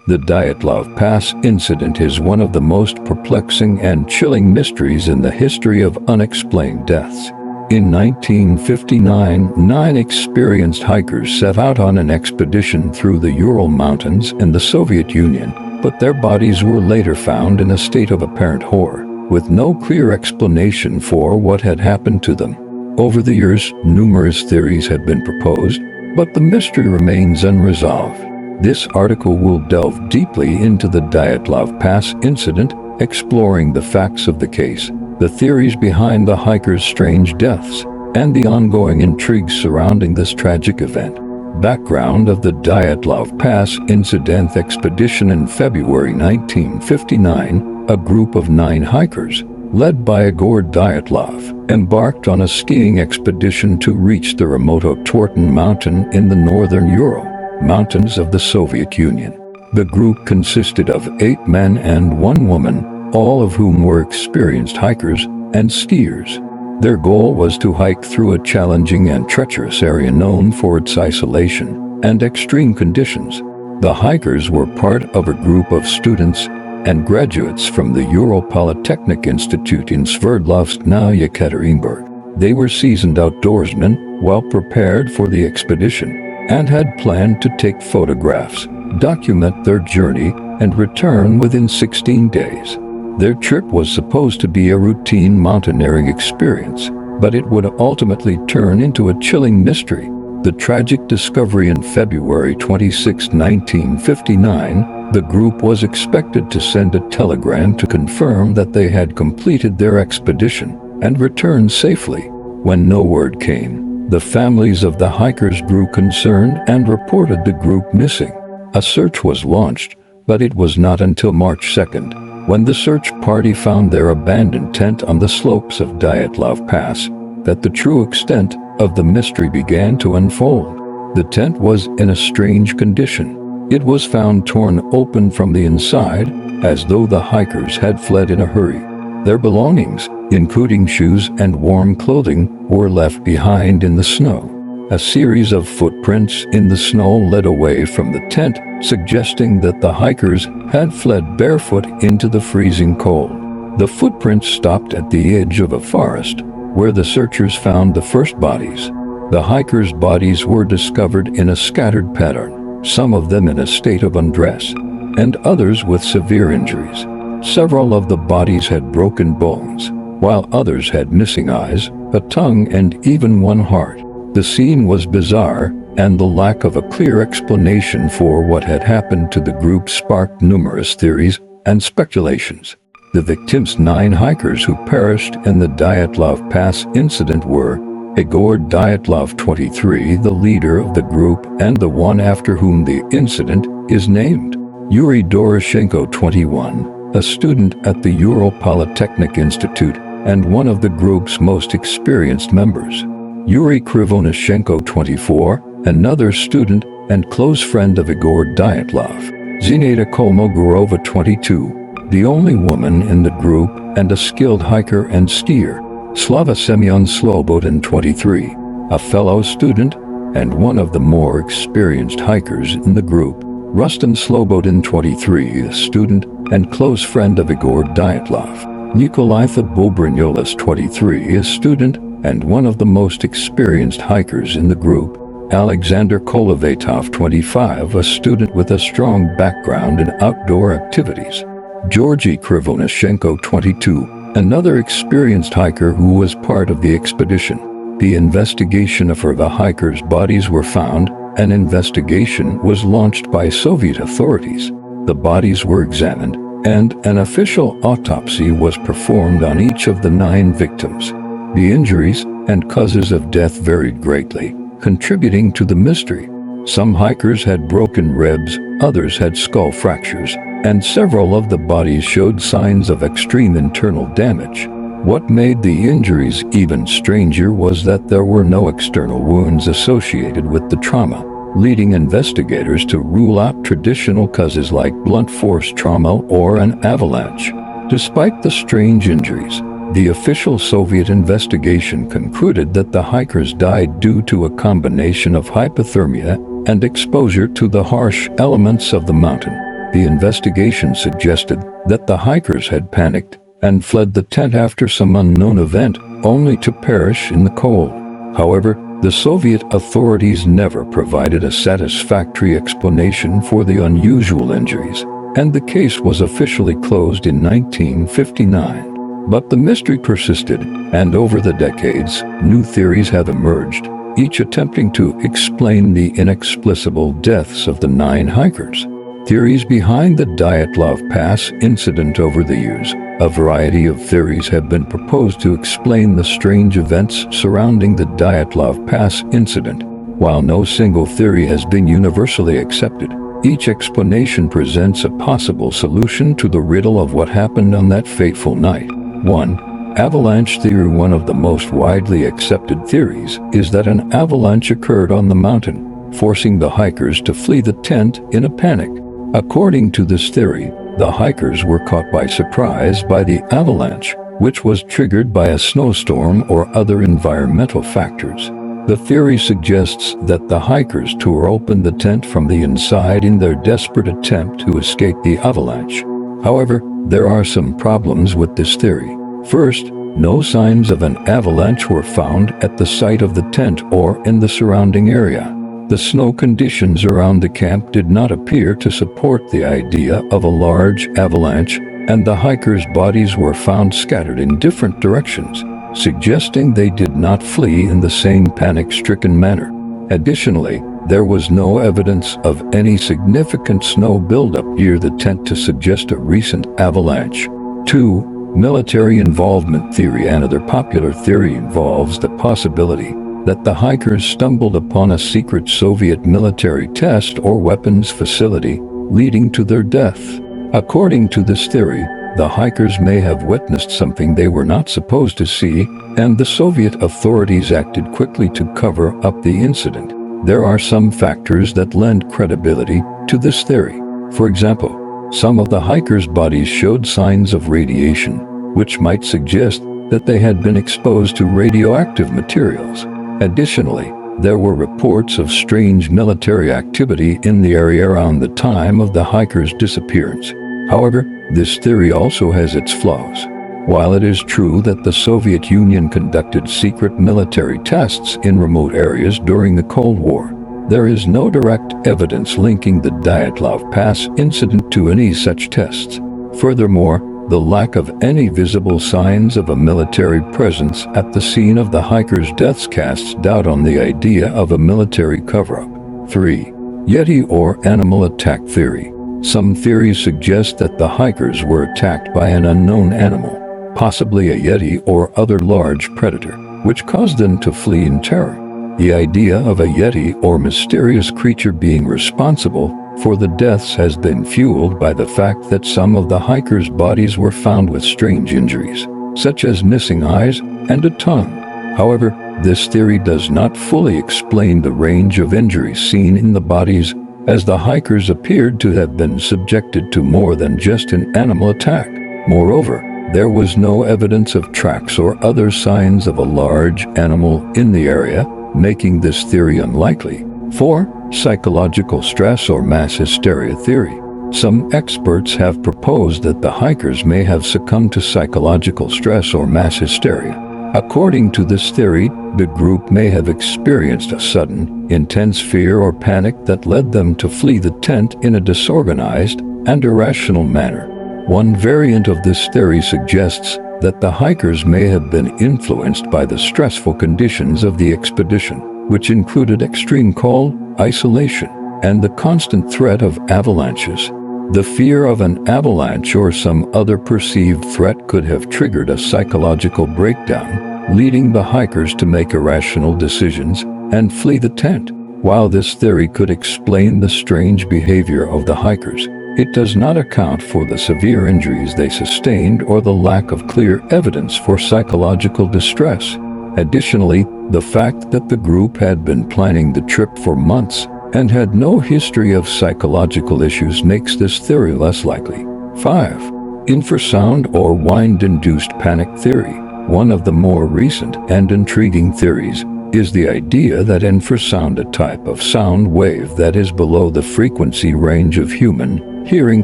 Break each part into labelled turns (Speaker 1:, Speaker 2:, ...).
Speaker 1: The Dyatlov Pass incident is one of the most perplexing and chilling mysteries in the history of unexplained deaths. In 1959, 9 experienced hikers set out on an expedition through the Ural Mountains in the Soviet Union, but their bodies were later found in a state of apparent horror, with no clear explanation for what had happened to them. Over the years, numerous theories have been proposed, but the mystery remains unresolved. This article will delve deeply into the Dyatlov Pass incident, exploring the facts of the case, the theories behind the hikers' strange deaths, and the ongoing intrigue surrounding this tragic event. Background of the Dyatlov Pass incident: expedition in February 1959, a group of 9 hikers, led by Igor Dyatlov, embarked on a skiing expedition to reach the remote Torton Mountain in the northern Ural Mountains of the Soviet Union. The group consisted of 8 men and 1 woman, all of whom were experienced hikers and skiers. Their goal was to hike through a challenging and treacherous area known for its isolation and extreme conditions. The hikers were part of a group of students and graduates from the Ural Polytechnic Institute in Sverdlovsk, now Yekaterinburg. They were seasoned outdoorsmen, well prepared for the expedition, and had planned to take photographs, document their journey, and return within 16 days. Their trip was supposed to be a routine mountaineering experience, but it would ultimately turn into a chilling mystery. The tragic discovery in February 26, 1959, the group was expected to send a telegram to confirm that they had completed their expedition and returned safely. When no word came, the families of the hikers grew concerned and reported the group missing. A search was launched, but it was not until March 2nd, when the search party found their abandoned tent on the slopes of Dyatlov Pass, that the true extent of the mystery began to unfold. The tent was in a strange condition. It was found torn open from the inside, as though the hikers had fled in a hurry. Their belongings, including shoes and warm clothing, were left behind in the snow. A series of footprints in the snow led away from the tent, suggesting that the hikers had fled barefoot into the freezing cold. The footprints stopped at the edge of a forest, where the searchers found the first bodies. The hikers' bodies were discovered in a scattered pattern, some of them in a state of undress, and others with severe injuries. Several of the bodies had broken bones, while others had missing eyes, a tongue, and even 1 heart. The scene was bizarre, and the lack of a clear explanation for what had happened to the group sparked numerous theories and speculations. The victims' 9 hikers who perished in the Dyatlov Pass incident were Igor Dyatlov, 23, the leader of the group and the one after whom the incident is named; Yuri Doroshenko, 21, a student at the Ural Polytechnic Institute and one of the group's most experienced members; Yuri Krivonashenko, 24, another student and close friend of Igor Dyatlov; Zineta Kolmogorova, 22, the only woman in the group and a skilled hiker and skier; Slava Semyon Slobodin, 23, a fellow student and one of the more experienced hikers in the group; Rustin Slobodin, 23, a student and close friend of Igor Dyatlov; Nikolaitha Bobrinyolis, 23, a student and one of the most experienced hikers in the group; Alexander Kolovatov, 25, a student with a strong background in outdoor activities; Georgy Krivonashenko, 22, another experienced hiker who was part of the expedition. The investigation of the hikers' bodies were found. An investigation was launched by Soviet authorities. The bodies were examined, and an official autopsy was performed on each of the 9 victims. The injuries and causes of death varied greatly, contributing to the mystery. Some hikers had broken ribs, others had skull fractures, and several of the bodies showed signs of extreme internal damage. What made the injuries even stranger was that there were no external wounds associated with the trauma, leading investigators to rule out traditional causes like blunt force trauma or an avalanche. Despite the strange injuries, the official Soviet investigation concluded that the hikers died due to a combination of hypothermia and exposure to the harsh elements of the mountain. The investigation suggested that the hikers had panicked and fled the tent after some unknown event, only to perish in the cold. However, the Soviet authorities never provided a satisfactory explanation for the unusual injuries, and the case was officially closed in 1959. But the mystery persisted, and over the decades, new theories have emerged, each attempting to explain the inexplicable deaths of the 9 hikers. Theories behind the Dyatlov Pass incident. Over the years, a variety of theories have been proposed to explain the strange events surrounding the Dyatlov Pass incident. While no single theory has been universally accepted, each explanation presents a possible solution to the riddle of what happened on that fateful night. 1. Avalanche theory. One of the most widely accepted theories is that an avalanche occurred on the mountain, forcing the hikers to flee the tent in a panic. According to this theory, the hikers were caught by surprise by the avalanche, which was triggered by a snowstorm or other environmental factors. The theory suggests that the hikers tore open the tent from the inside in their desperate attempt to escape the avalanche. However, there are some problems with this theory. First, no signs of an avalanche were found at the site of the tent or in the surrounding area. The snow conditions around the camp did not appear to support the idea of a large avalanche, and the hikers' bodies were found scattered in different directions, suggesting they did not flee in the same panic-stricken manner. Additionally, there was no evidence of any significant snow buildup near the tent to suggest a recent avalanche. 2. Military involvement theory. Another popular theory involves the possibility that the hikers stumbled upon a secret Soviet military test or weapons facility, leading to their death. According to this theory, the hikers may have witnessed something they were not supposed to see, and the Soviet authorities acted quickly to cover up the incident. There are some factors that lend credibility to this theory. For example, some of the hikers' bodies showed signs of radiation, which might suggest that they had been exposed to radioactive materials. Additionally, there were reports of strange military activity in the area around the time of the hikers' disappearance. However, this theory also has its flaws. While it is true that the Soviet Union conducted secret military tests in remote areas during the Cold War, there is no direct evidence linking the Dyatlov Pass incident to any such tests. Furthermore, the lack of any visible signs of a military presence at the scene of the hikers' deaths casts doubt on the idea of a military cover-up. 3. Yeti or animal attack theory. Some theories suggest that the hikers were attacked by an unknown animal, possibly a yeti or other large predator, which caused them to flee in terror. The idea of a yeti or mysterious creature being responsible for the deaths has been fueled by the fact that some of the hikers' bodies were found with strange injuries, such as missing eyes and a tongue. However, this theory does not fully explain the range of injuries seen in the bodies, as the hikers appeared to have been subjected to more than just an animal attack. Moreover, there was no evidence of tracks or other signs of a large animal in the area, making this theory unlikely. 4. Psychological stress or mass hysteria theory. Some experts have proposed that the hikers may have succumbed to psychological stress or mass hysteria. According to this theory, the group may have experienced a sudden, intense fear or panic that led them to flee the tent in a disorganized and irrational manner. One variant of this theory suggests that the hikers may have been influenced by the stressful conditions of the expedition, which included extreme cold, isolation, and the constant threat of avalanches. The fear of an avalanche or some other perceived threat could have triggered a psychological breakdown, leading the hikers to make irrational decisions and flee the tent. While this theory could explain the strange behavior of the hikers, it does not account for the severe injuries they sustained or the lack of clear evidence for psychological distress. Additionally, the fact that the group had been planning the trip for months and had no history of psychological issues makes this theory less likely. 5. Infrasound or wind-induced panic theory. One of the more recent and intriguing theories is the idea that infrasound, a type of sound wave that is below the frequency range of human hearing,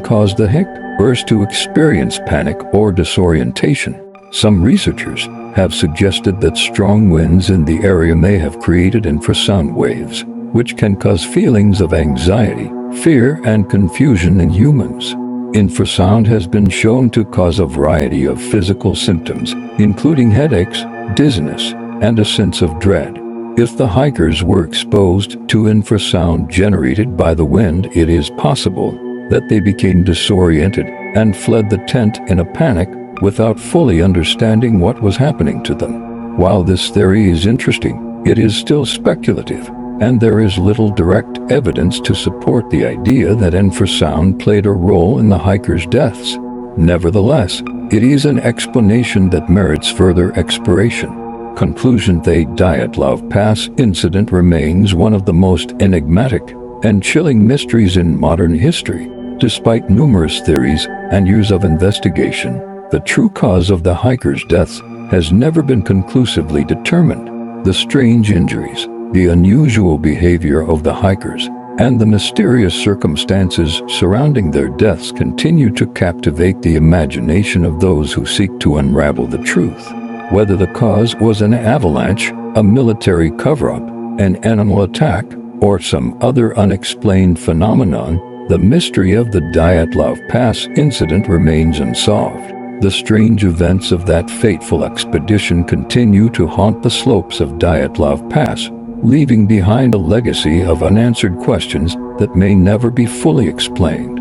Speaker 1: caused the hikers to experience panic or disorientation. Some researchers have suggested that strong winds in the area may have created infrasound waves, which can cause feelings of anxiety, fear, and confusion in humans. Infrasound has been shown to cause a variety of physical symptoms, including headaches, dizziness, and a sense of dread. If the hikers were exposed to infrasound generated by the wind, it is possible that they became disoriented and fled the tent in a panic without fully understanding what was happening to them. While this theory is interesting, it is still speculative, and there is little direct evidence to support the idea that infrasound played a role in the hikers' deaths. Nevertheless, it is an explanation that merits further exploration. Conclusion: the Dyatlov Pass incident remains one of the most enigmatic and chilling mysteries in modern history. Despite numerous theories and years of investigation, the true cause of the hikers' deaths has never been conclusively determined. The strange injuries, the unusual behavior of the hikers, and the mysterious circumstances surrounding their deaths continue to captivate the imagination of those who seek to unravel the truth. Whether the cause was an avalanche, a military cover-up, an animal attack, or some other unexplained phenomenon, the mystery of the Dyatlov Pass incident remains unsolved. The strange events of that fateful expedition continue to haunt the slopes of Dyatlov Pass, leaving behind a legacy of unanswered questions that may never be fully explained.